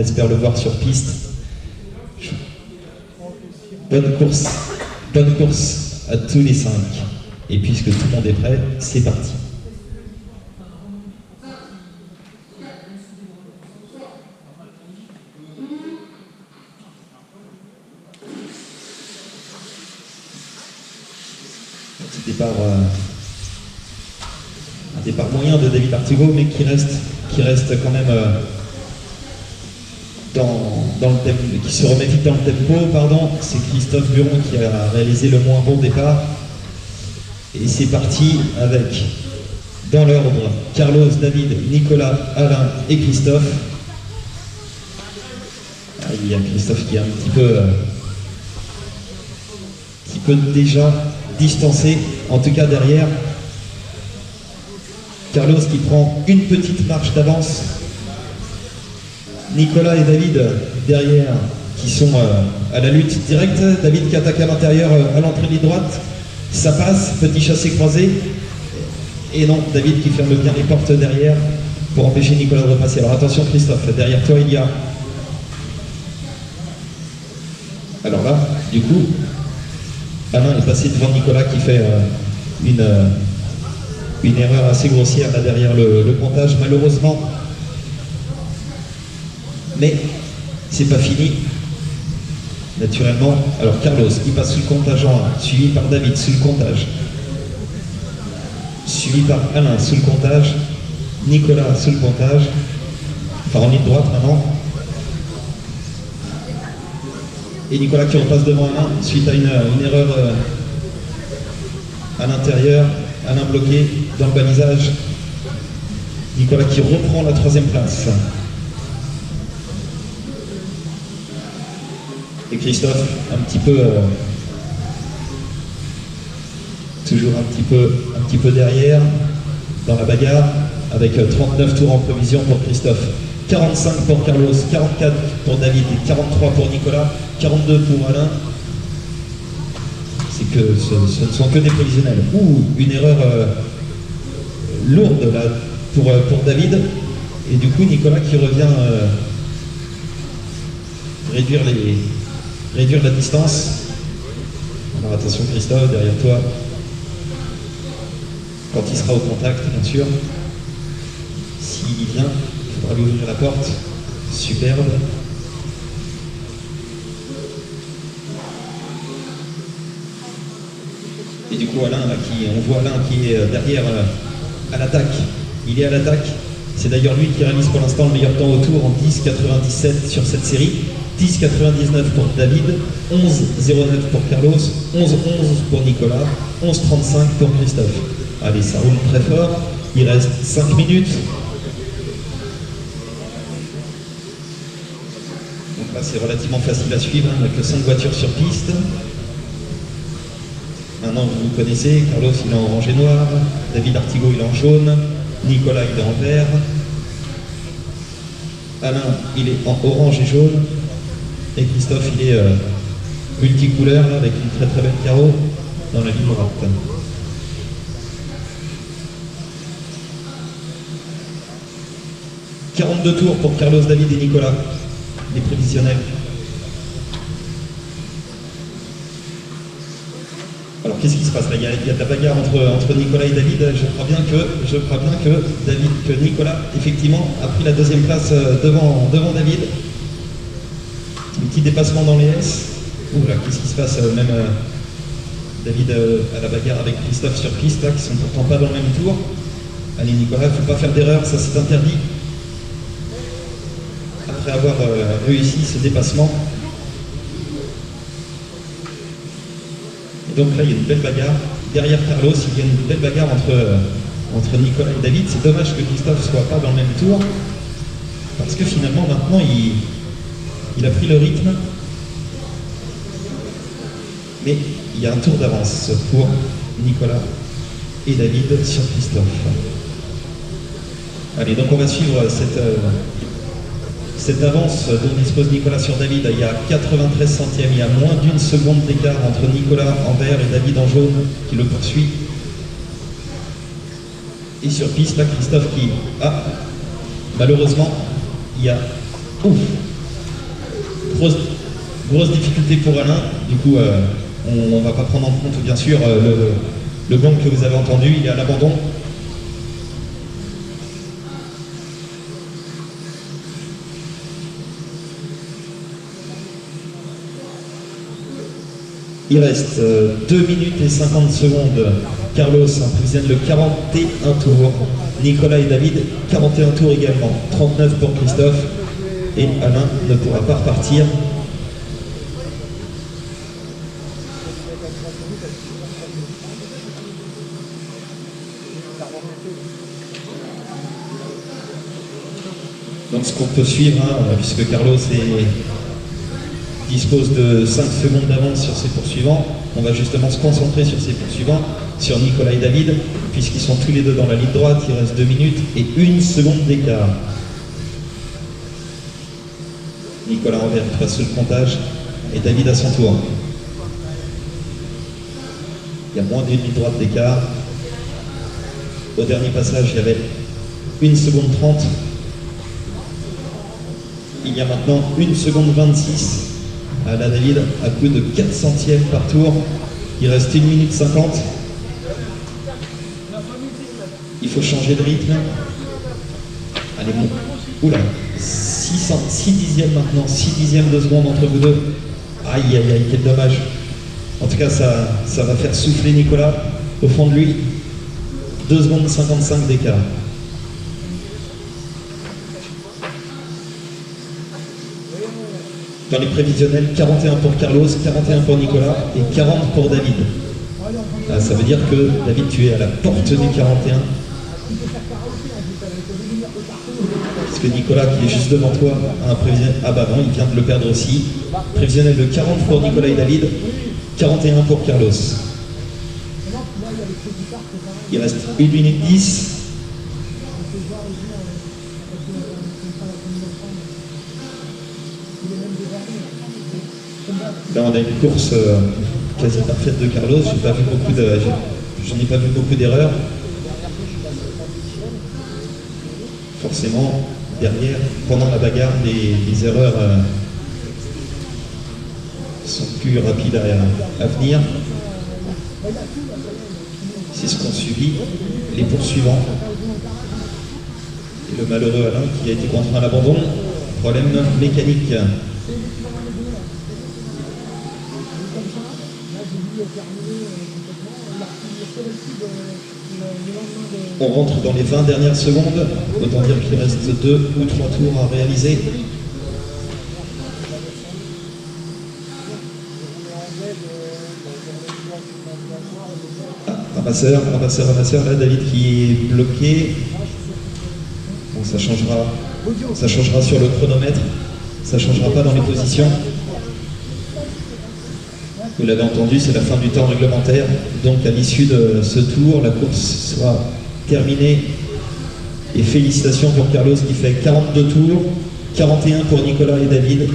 J'espère le voir sur piste. Bonne course à tous les 5. Et puisque tout le monde est prêt, c'est parti. Petit départ, un départ moyen de David Artigo, mais qui reste quand même dans le tempo, qui se remet vite dans le tempo, pardon. C'est Christophe Buron qui a réalisé le moins bon départ. Et c'est parti avec, dans l'ordre, Carlos, David, Nicolas, Alain et Christophe. Ah, il y a Christophe qui est un petit peu déjà distancé, en tout cas derrière. Carlos qui prend une petite marche d'avance. Nicolas et David derrière qui sont à la lutte directe. David qui attaque à l'intérieur à l'entrée de droite. Ça passe, petit chassé croisé. Et non, David qui ferme bien les portes derrière pour empêcher Nicolas de repasser. Alors attention Christophe, derrière toi il y a... Alors là, du coup, Alain est passé devant Nicolas qui fait une erreur assez grossière là derrière le comptage, malheureusement. Mais c'est pas fini, naturellement. Alors Carlos qui passe sous le comptage en 1, suivi par David sous le comptage, suivi par Alain sous le comptage, Nicolas sous le comptage, enfin en ligne droite maintenant. Et Nicolas qui repasse devant Alain suite à une erreur à l'intérieur. Alain bloqué dans le balisage. Nicolas qui reprend la 3e place. Et Christophe, un petit peu, toujours un petit peu derrière, dans la bagarre, avec 39 tours en provision pour Christophe. 45 pour Carlos, 44 pour David et 43 pour Nicolas, 42 pour Alain. C'est que ce ne sont que des prévisionnels. Ouh, une erreur lourde là pour David. Et du coup, Nicolas qui revient réduire la distance. Alors attention Christophe, derrière toi. Quand il sera au contact, bien sûr. S'il vient, il faudra lui ouvrir la porte. Superbe. Et du coup, Alain, là, on voit Alain qui est derrière à l'attaque. Il est à l'attaque. C'est d'ailleurs lui qui réalise pour l'instant le meilleur temps au tour en 10,97 sur cette série. 10,99 pour David, 11,09 pour Carlos, 11,11 pour Nicolas, 11,35 pour Christophe. Allez, ça roule très fort. Il reste 5 minutes. Donc là, c'est relativement facile à suivre, hein, avec 5 voitures sur piste. Maintenant, vous connaissez, Carlos il est en orange et noir, David Artigo il est en jaune, Nicolas il est en vert, Alain il est en orange et jaune, et Christophe il est multicouleur avec une très très belle carreau dans la ligne droite. « 42 tours pour Carlos, David et Nicolas, les prévisionnels. » Alors qu'est-ce qui se passe là? Il y a de la bagarre entre Nicolas et David. Je crois bien que Nicolas effectivement a pris la 2e place devant David. Un petit dépassement dans les S. Oula, qu'est-ce qui se passe? Même David à la bagarre avec Christophe sur piste, là, qui sont pourtant pas dans le même tour. Allez Nicolas, il ne faut pas faire d'erreur, ça c'est interdit. Après avoir réussi ce dépassement. Et donc là, il y a une belle bagarre. Derrière Carlos, il y a une belle bagarre entre Nicolas et David. C'est dommage que Christophe ne soit pas dans le même tour. Parce que finalement, maintenant, il a pris le rythme. Mais il y a un tour d'avance pour Nicolas et David sur Christophe. Allez, donc on va suivre cette avance dont dispose Nicolas sur David. Il y a 93 centièmes, il y a moins d'1 seconde d'écart entre Nicolas en vert et David en jaune qui le poursuit. Et sur piste, là, Christophe qui... Ah, malheureusement, il y a... Ouf, grosse difficulté pour Alain. Du coup, on ne va pas prendre en compte, bien sûr, le gong que vous avez entendu. Il est à l'abandon. Il reste 2 minutes et 50 secondes. Carlos imprévisionne le 41 tours. Nicolas et David, 41 tours également. 39 pour Christophe. Et Alain ne pourra pas repartir. Donc ce qu'on peut suivre, puisque Carlos dispose de 5 secondes d'avance sur ses poursuivants, on va justement se concentrer sur ses poursuivants, sur Nicolas et David, puisqu'ils sont tous les deux dans la ligne droite. Il reste 2 minutes et 1 seconde d'écart. Nicolas Envers passe le comptage et David à son tour. Il y a moins d'une ligne droite d'écart. Au dernier passage, il y avait 1 seconde 30. Il y a maintenant 1 seconde 26 à la David à coup de 4 centièmes par tour. Il reste 1 minute 50. Il faut changer de rythme. Allez, bon. Oula, 6 dixièmes maintenant, 6 dixièmes de seconde entre vous deux. Aïe, aïe, aïe, quel dommage. En tout cas, ça va faire souffler Nicolas au fond de lui. 2 secondes 55 d'écart. Dans les prévisionnels, 41 pour Carlos, 41 pour Nicolas et 40 pour David. Ah, ça veut dire que David, tu es à la porte du 41. Parce que Nicolas, qui est juste devant toi, a un prévisionnel. Ah bah non, il vient de le perdre aussi. Prévisionnel de 40 pour Nicolas et David, 41 pour Carlos. Il reste 1 minute 10. Là, on a une course quasi parfaite de Carlos. J'en ai pas vu beaucoup d'erreurs. Forcément, derrière, pendant la bagarre, les erreurs sont plus rapides à venir. C'est ce qu'ont suivi les poursuivants. Et le malheureux Alain qui a été contraint à l'abandon. Problème mécanique. On rentre dans les 20 dernières secondes, autant dire qu'il reste 2 ou 3 tours à réaliser. Ramasseur, là David qui est bloqué. Bon, ça changera sur le chronomètre, ça ne changera pas dans les positions. Vous l'avez entendu, c'est la fin du temps réglementaire. Donc à l'issue de ce tour, la course sera terminée. Et félicitations pour Carlos qui fait 42 tours, 41 pour Nicolas et David.